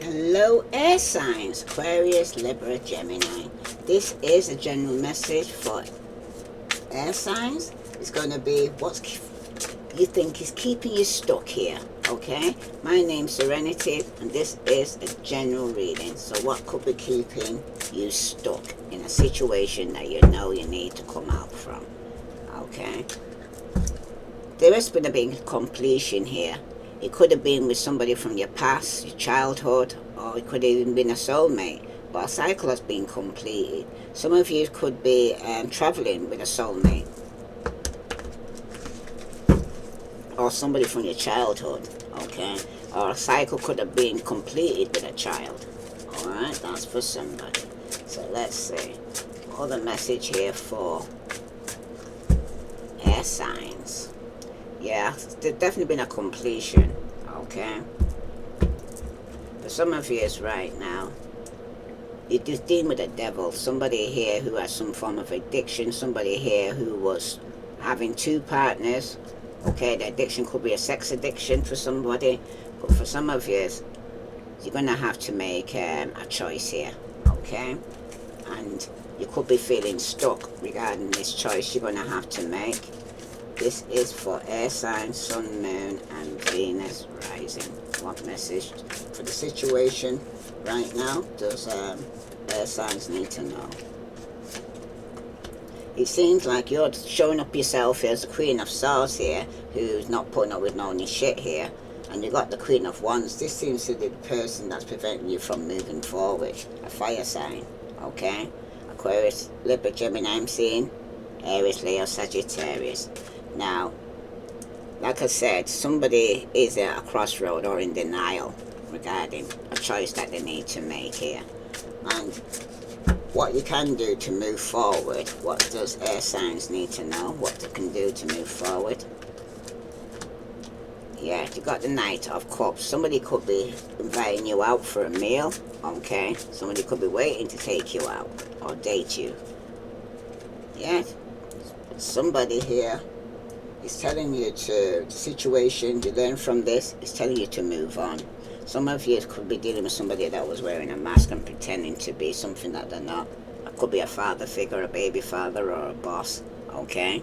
Hello, air signs Aquarius, Libra, Gemini. This is a general message for air signs. It's going to be what you think is keeping you stuck here. Okay, my name's Serenity, and this is a general reading. So, what could be keeping you stuck in a situation that you know you need to come out from? Okay, there has been a big completion here. It could have been with somebody from your past, your childhood, or it could have even been a soulmate. But a cycle has been completed. Some of you could be traveling with a soulmate, or somebody from your childhood, okay? Or a cycle could have been completed with a child. Alright, that's for somebody. So let's see. Other message here for air signs. Yeah, there's definitely been a completion, okay? For some of you right now, you're just dealing with the devil. Somebody here who has some form of addiction, somebody here who was having two partners. Okay, the addiction could be a sex addiction for somebody, but for some of you, you're going to have to make a choice here, okay? And you could be feeling stuck regarding this choice you're going to have to make. This is for air signs, sun, moon, and Venus rising. What message for the situation right now does air signs need to know? It seems like you're showing up yourself as the Queen of Swords here, who's not putting up with no shit here. And you got the Queen of Wands. This seems to be the person that's preventing you from moving forward. A fire sign, okay? Aquarius, Libra, Gemini, I'm seeing. Aries, Leo, Sagittarius. Now, like I said, somebody is at a crossroad or in denial regarding a choice that they need to make here. And what you can do to move forward, what does air signs need to know, what they can do to move forward? Yeah, you got the Knight of Cups. Somebody could be inviting you out for a meal, okay? Somebody could be waiting to take you out or date you. Yeah, somebody here is telling you to, the situation you learn from this is telling you to move on. Some of you could be dealing with somebody that was wearing a mask and pretending to be something that they're not. It could be a father figure, a baby father, or a boss, okay?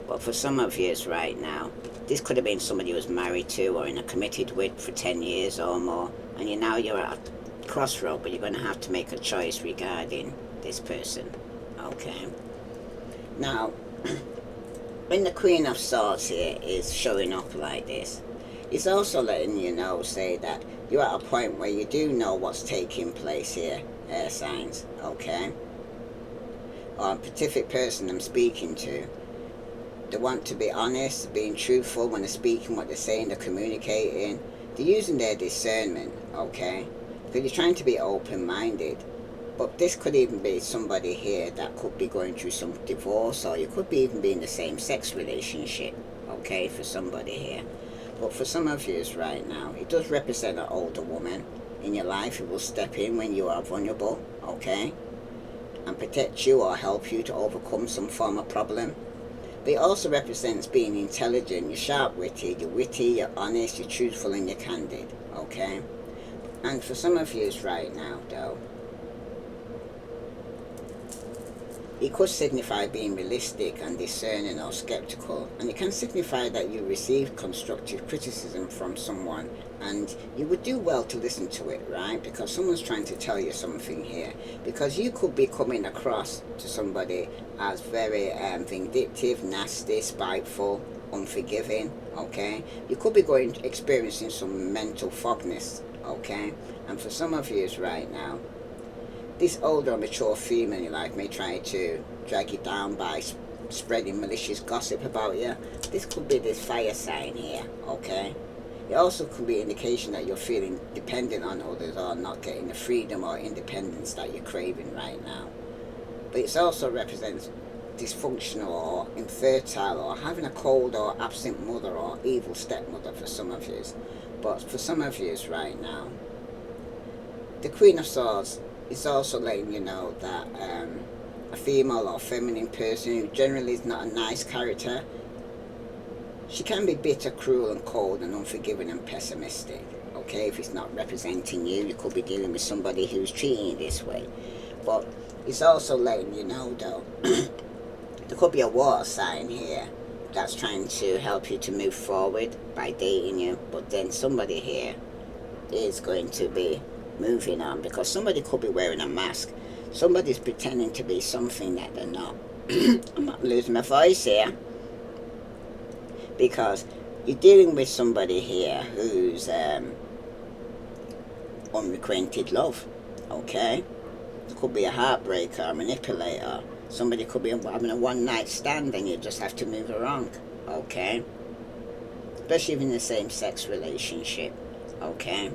But for some of you right now, this could have been somebody who was married to or in a committed with for 10 years or more, and you're at a crossroad, but you're going to have to make a choice regarding this person, okay? Now, when the Queen of Swords here is showing up like this, it's also letting you know, say that you're at a point where you do know what's taking place here, air signs, okay? Or a specific person I'm speaking to, they want to be honest, being truthful when they're speaking, what they're saying, they're communicating. They're using their discernment, okay? Because you're trying to be open-minded. But this could even be somebody here that could be going through some divorce, or you could be even be in the same-sex relationship, okay, for somebody here. But for some of you right now, it does represent an older woman in your life who will step in when you are vulnerable, okay, and protect you or help you to overcome some form of problem. But it also represents being intelligent, you're sharp-witted, you're witty, you're honest, you're truthful, and you're candid, okay? And for some of you right now, though, it could signify being realistic and discerning or skeptical, and it can signify that you receive constructive criticism from someone, and you would do well to listen to it, right? Because someone's trying to tell you something here. Because you could be coming across to somebody as very vindictive, nasty, spiteful, unforgiving, okay? You could be experiencing some mental fogness, okay? And for some of you right now, this older, mature female in your life may try to drag you down by spreading malicious gossip about you. This could be this fire sign here, okay? It also could be an indication that you're feeling dependent on others or not getting the freedom or independence that you're craving right now. But it also represents dysfunctional or infertile or having a cold or absent mother or evil stepmother for some of you. But for some of you right now, the Queen of Swords is also letting you know that a female or feminine person who generally is not a nice character, she can be bitter, cruel, and cold, and unforgiving and pessimistic, Okay, if it's not representing you, you could be dealing with somebody who's treating you this way. But it's also letting you know, though, there could be a water sign here that's trying to help you to move forward by dating you. But then somebody here is going to be moving on, because somebody could be wearing a mask. Somebody's pretending to be something that they're not. I'm not losing my voice here, because you're dealing with somebody here who's unrequited love. Okay, it could be a heartbreaker, a manipulator. Somebody could be having a one-night stand and you just have to move around. Okay, especially if in the same sex relationship. Okay,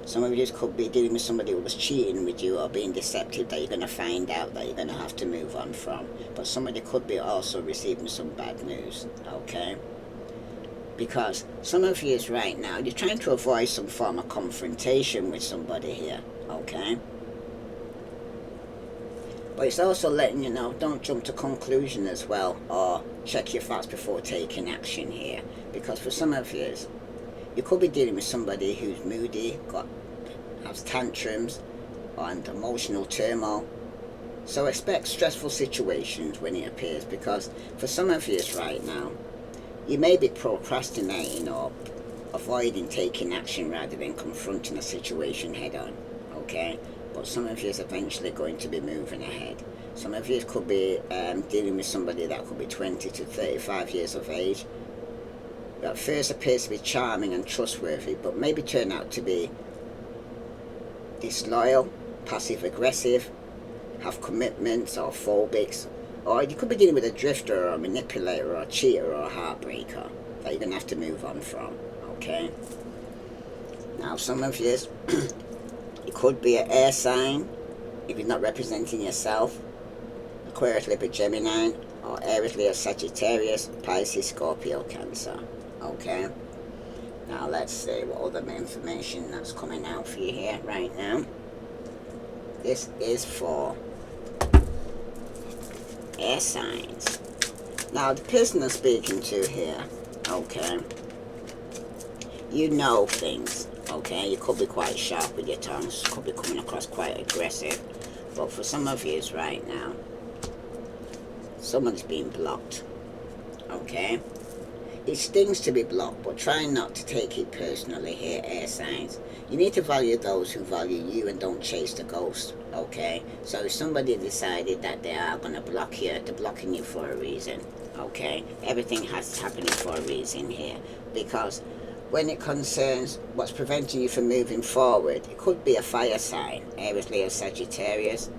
some of you could be dealing with somebody who was cheating with you or being deceptive, that you're going to find out that you're going to have to move on from. But somebody could be also receiving some bad news. Okay, because some of you right now, you're trying to avoid some form of confrontation with somebody here. Okay, but it's also letting you know, don't jump to conclusion as well, or check your facts before taking action here. Because for some of you could be dealing with somebody who's moody, has tantrums, and emotional turmoil. So expect stressful situations when it appears, because for some of you right now, you may be procrastinating or avoiding taking action rather than confronting a situation head on. Okay, but some of you is eventually going to be moving ahead. Some of you could be dealing with somebody that could be 20 to 35 years of age, that first appears to be charming and trustworthy, but maybe turn out to be disloyal, passive aggressive, have commitments, or phobics. Or you could be dealing with a drifter or a manipulator or a cheater or a heartbreaker that you're going to have to move on from. Okay, now some of you it could be an air sign if you're not representing yourself: Aquarius, Libra, Gemini, or Aries, Leo, Sagittarius, Pisces, Scorpio, Cancer. Okay, now let's see what other information that's coming out for you here right now. This is for air signs. Now the person I'm speaking to here, okay, you know things. Okay, you could be quite sharp with your tongues, could be coming across quite aggressive, but for some of you right now, someone's being blocked. Okay, it stings to be blocked, but try not to take it personally here, air signs. You need to value those who value you and don't chase the ghost. Okay, so if somebody decided that they are going to block you, they're blocking you for a reason. Okay, everything has happening for a reason here, because when it concerns what's preventing you from moving forward, it could be a fire sign, Aries, Leo, Sagittarius.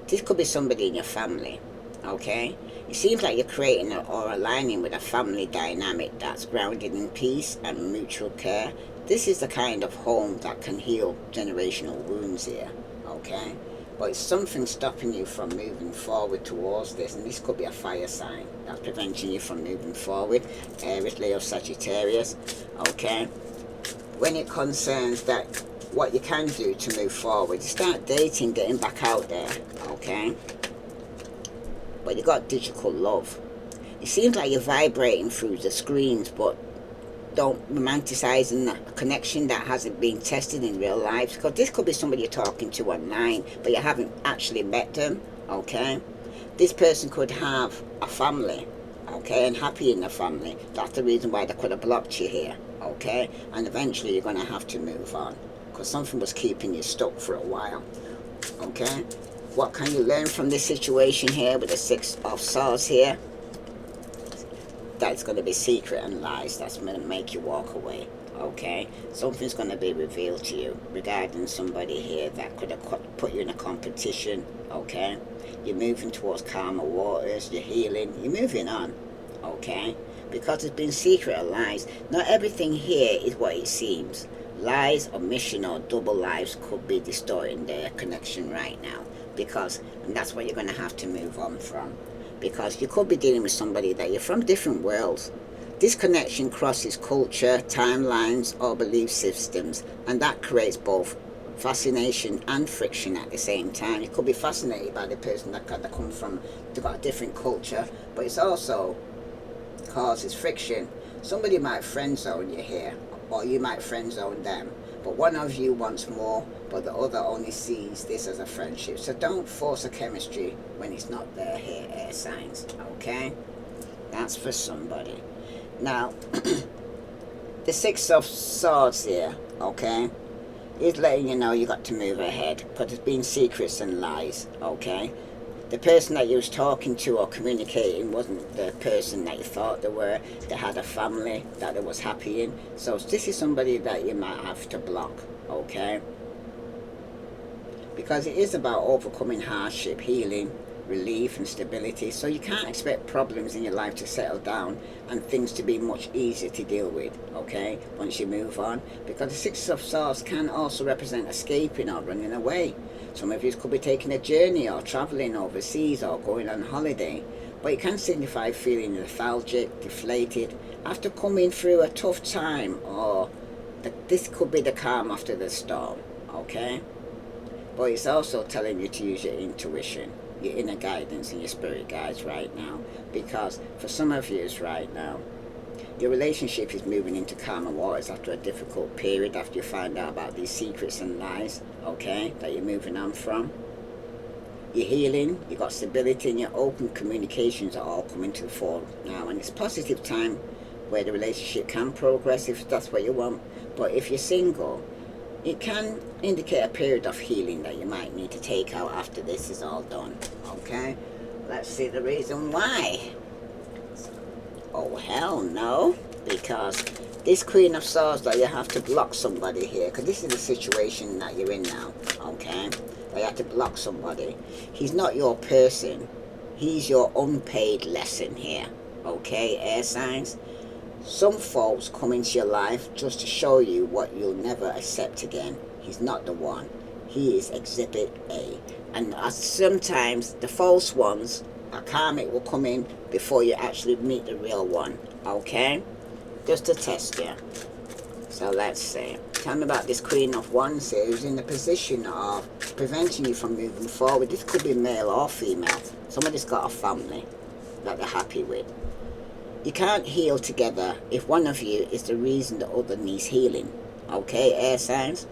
This could be somebody in your family. Okay, it seems like you're creating or aligning with a family dynamic that's grounded in peace and mutual care. This is the kind of home that can heal generational wounds here. Okay, but it's something stopping you from moving forward towards this, and this could be a fire sign that's preventing you from moving forward, Aries, Leo, Sagittarius. Okay, when it concerns that what you can do to move forward, start dating, getting back out there. Okay, but you got digital love. It seems like you're vibrating through the screens, but don't romanticize a connection that hasn't been tested in real life, because this could be somebody you're talking to online, but you haven't actually met them. Okay, this person could have a family, okay, and happy in the family. That's the reason why they could have blocked you here. Okay, and eventually you're going to have to move on, because something was keeping you stuck for a while. Okay, what can you learn from this situation here with the Six of Swords here? That's going to be secret and lies that's going to make you walk away. Okay, something's going to be revealed to you regarding somebody here that could have put you in a competition. Okay, you're moving towards calmer waters, you're healing, you're moving on. Okay, because it's been secret and lies. Not everything here is what it seems. Lies, omission, or double lives could be distorting their connection right now, and that's what you're going to have to move on from. Because you could be dealing with somebody that you're from different worlds. This connection crosses culture, timelines, or belief systems, and that creates both fascination and friction at the same time. You could be fascinated by the person that come from, they've got a different culture, but it's also causes friction. Somebody might friend zone you here, or you might friend zone them, but one of you wants more, but the other only sees this as a friendship. So don't force a chemistry when it's not there here, air signs. Okay, that's for somebody. Now the Six of Swords here, okay, is letting you know you got to move ahead, but there's been secrets and lies. Okay, the person that you was talking to or communicating wasn't the person that you thought they were. They had a family that they was happy in. So this is somebody that you might have to block, okay? Because it is about overcoming hardship, healing, relief and stability. So you can't expect problems in your life to settle down and things to be much easier to deal with, okay, once you move on. Because the Six of Swords can also represent escaping or running away. Some of you could be taking a journey or travelling overseas or going on holiday, but it can signify feeling lethargic, deflated, after coming through a tough time, or this could be the calm after the storm, okay? But it's also telling you to use your intuition, your inner guidance and your spirit guides right now, because for some of you right now, your relationship is moving into calmer waters after a difficult period, after you find out about these secrets and lies, okay, that you're moving on from. You're healing, you've got stability, and your open communications are all coming to the fore now. And it's a positive time where the relationship can progress if that's what you want. But if you're single, it can indicate a period of healing that you might need to take out after this is all done, okay? Let's see the reason why. Oh, hell no, because this Queen of Swords, that you have to block somebody here, because this is the situation that you're in now, okay? That you have to block somebody. He's not your person. He's your unpaid lesson here, okay, air signs? Some folks come into your life just to show you what you'll never accept again. He's not the one. He is Exhibit A. And sometimes the false ones, a karmic, will come in before you actually meet the real one, okay? Just to test you. So let's see. Tell me about this Queen of Wands here, who's in the position of preventing you from moving forward. This could be male or female. Somebody's got a family that they're happy with. You can't heal together if one of you is the reason the other needs healing, okay, air signs?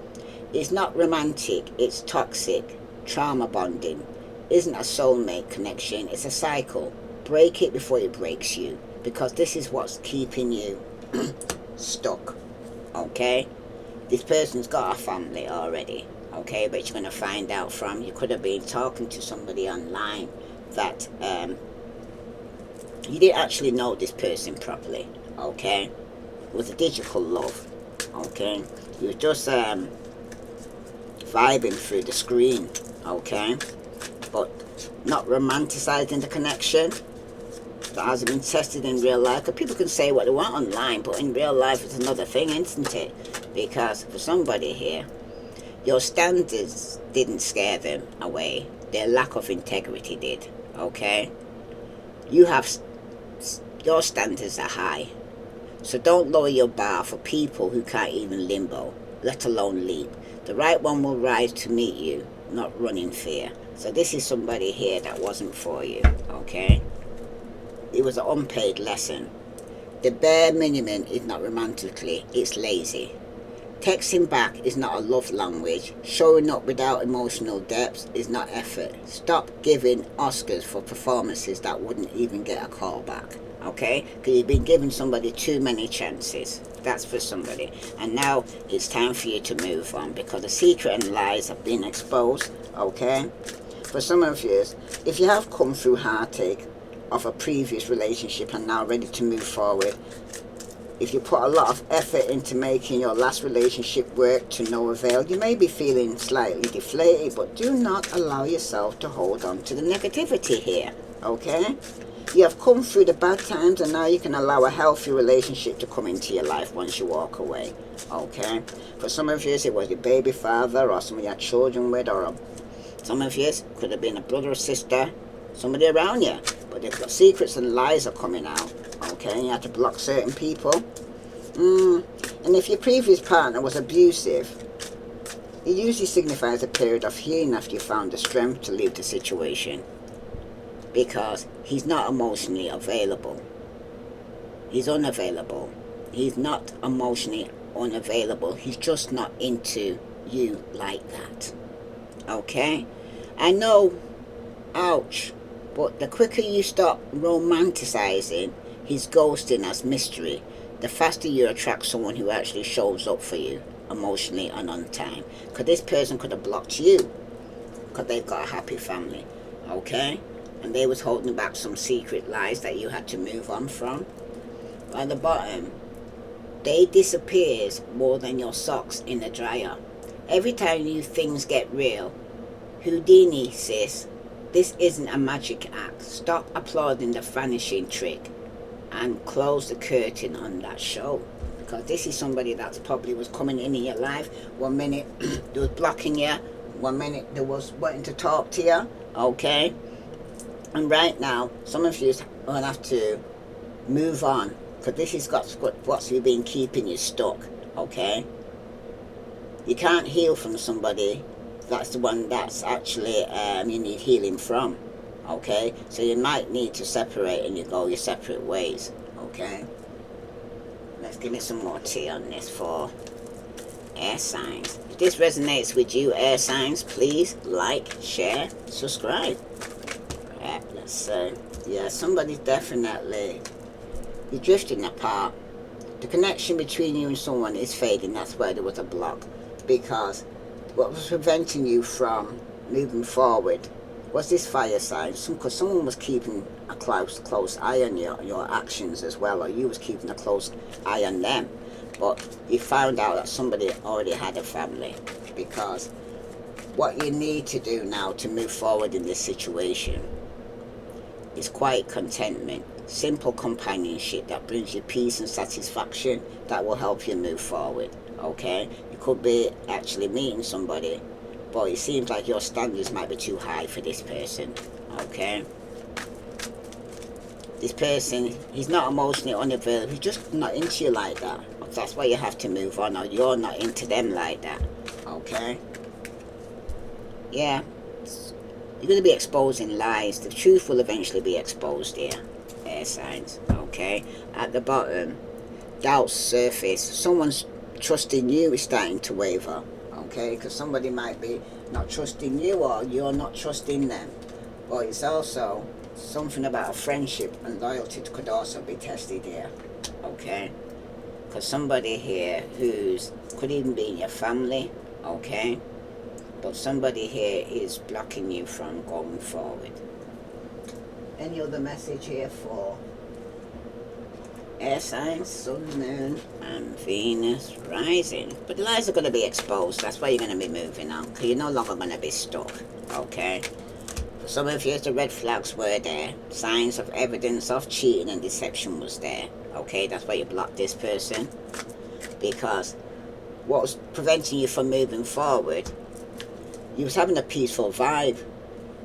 It's not romantic, it's toxic. Trauma bonding isn't a soulmate connection, it's a cycle. Break it before it breaks you, because this is what's keeping you stuck, okay? This person's got a family already, okay, but you're going to find out from, you could have been talking to somebody online that you didn't actually know this person properly, okay? It was a digital love, okay? You were just vibing through the screen, okay? But not romanticizing the connection. That hasn't been tested in real life. Because people can say what they want online, but in real life it's another thing, isn't it? Because for somebody here, your standards didn't scare them away. Their lack of integrity did, okay? You have, your standards are high. So don't lower your bar for people who can't even limbo, let alone leap. The right one will rise to meet you, not run in fear. So this is somebody here that wasn't for you, okay? It was an unpaid lesson. The bare minimum is not romantically, it's lazy. Texting back is not a love language. Showing up without emotional depth is not effort. Stop giving Oscars for performances that wouldn't even get a call back, okay? Because you've been giving somebody too many chances. That's for somebody. And now it's time for you to move on, because the secret and lies have been exposed, okay? For some of you, if you have come through heartache of a previous relationship and now ready to move forward, if you put a lot of effort into making your last relationship work to no avail, you may be feeling slightly deflated, but do not allow yourself to hold on to the negativity here, okay? You have come through the bad times, and now you can allow a healthy relationship to come into your life once you walk away, okay? For some of you, it was your baby father or somebody you had children with, or some of you could have been a brother or sister, somebody around you, but they've got secrets and lies are coming out, okay? You have to block certain people. And if your previous partner was abusive, it usually signifies a period of healing after you found the strength to leave the situation, because he's not emotionally available. He's unavailable. He's not emotionally unavailable. He's just not into you like that. Okay? I know, ouch, but the quicker you stop romanticizing his ghosting as mystery, the faster you attract someone who actually shows up for you emotionally and on time. Because this person could have blocked you because they've got a happy family. Okay? And they was holding back some secret lies that you had to move on from. At the bottom, they disappears more than your socks in the dryer. Every time new things get real, Houdini says, this isn't a magic act. Stop applauding the vanishing trick and close the curtain on that show. Because this is somebody that probably was coming in your life. 1 minute they was blocking you, 1 minute they was wanting to talk to you. Okay? And right now, some of you will have to move on. Because this has got what's been keeping you stuck. Okay? You can't heal from somebody that's the one that's actually you need healing from. Okay, so you might need to separate and you go your separate ways. Okay, let's give me some more tea on this for air signs. If this resonates with you, air signs, please like, share, subscribe. Right, let's say, yeah, somebody's definitely, you're drifting apart. The connection between you and someone is fading. That's why there was a block, because what was preventing you from moving forward was this fire sign. Because someone was keeping a close eye on your actions as well, or you was keeping a close eye on them. But you found out that somebody already had a family. Because what you need to do now to move forward in this situation is quiet contentment, simple companionship that brings you peace and satisfaction that will help you move forward. Okay, you could be actually meeting somebody, but it seems like your standards might be too high for this person. Okay, this person, he's not emotionally unavailable, he's just not into you like that. That's why you have to move on, or you're not into them like that. Okay, yeah, you're going to be exposing lies. The truth will eventually be exposed here, air signs. Okay, at the bottom, doubts surface. Someone's trusting you is starting to waver. Okay, because somebody might be not trusting you, or you're not trusting them. But it's also something about a friendship and loyalty could also be tested here. Okay, because somebody here who's could even be in your family. Okay, but somebody here is blocking you from going forward. Any other message here for air signs, sun, moon, and Venus rising? But the lies are going to be exposed. That's why you're going to be moving on, because you're no longer going to be stuck. Okay, for some of you, the red flags were there. Signs of evidence of cheating and deception was there. Okay, that's why you blocked this person, because what was preventing you from moving forward, you was having a peaceful vibe,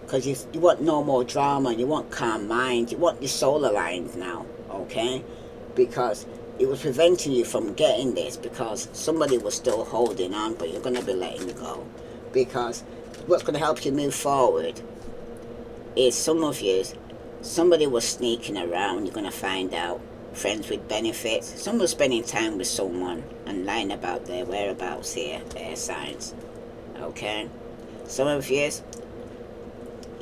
because you want no more drama, you want calm mind, you want your soul aligned now. Okay, because it was preventing you from getting this, because somebody was still holding on, but you're going to be letting go. Because what's going to help you move forward is some of you, somebody was sneaking around. You're going to find out. Friends with benefits. Someone spending time with someone and lying about their whereabouts here, air signs. Okay, some of you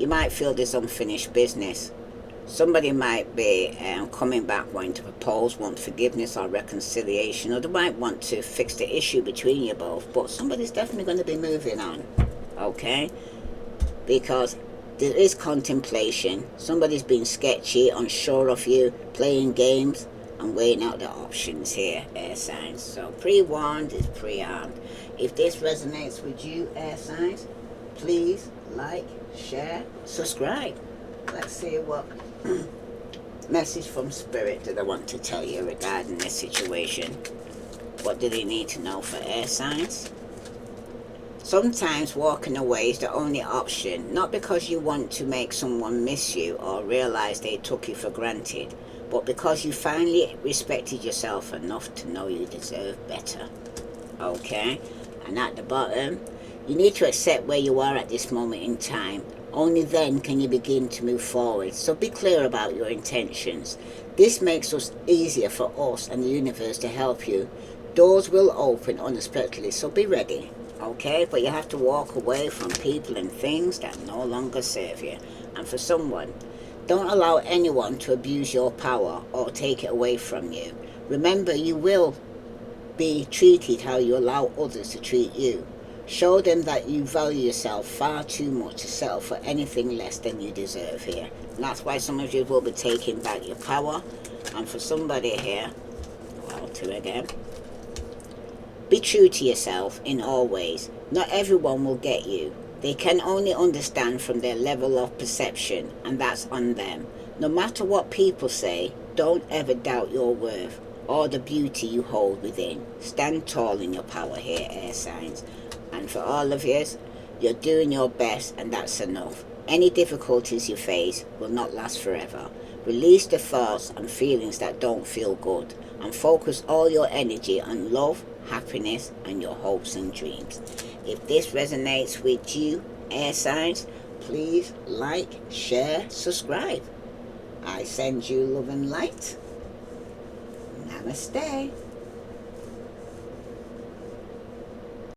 might feel there's unfinished business. Somebody might be coming back wanting to propose, want forgiveness or reconciliation, or they might want to fix the issue between you both, but somebody's definitely going to be moving on. Okay, because there is contemplation. Somebody's been sketchy, unsure of you, playing games and weighing out the options here, air signs. So pre-warned is pre-armed. If this resonates with you, air signs, please like, share, subscribe. Let's see what message from spirit do they want to tell you regarding this situation. What do they need to know for air signs? Sometimes walking away is the only option, not because you want to make someone miss you or realize they took you for granted, but because you finally respected yourself enough to know you deserve better. Okay? And at the bottom, you need to accept where you are at this moment in time. Only then can you begin to move forward. So be clear about your intentions. This makes it easier for us and the universe to help you. doors will open unexpectedly, so be ready. Okay, but you have to walk away from people and things that no longer serve you. And for someone, don't allow anyone to abuse your power or take it away from you. Remember, you will be treated how you allow others to treat you. Show them that you value yourself far too much to settle for anything less than you deserve here. And that's why some of you will be taking back your power. And for somebody here, well, two again. Be true to yourself in all ways. Not everyone will get you. They can only understand from their level of perception, and that's on them. No matter what people say, don't ever doubt your worth or the beauty you hold within. Stand tall in your power here, air signs. And for all of you, you're doing your best, and that's enough. Any difficulties you face will not last forever. Release the thoughts and feelings that don't feel good, and focus all your energy on love, happiness, and your hopes and dreams. If this resonates with you, air signs, please like, share, subscribe. I send you love and light. Namaste.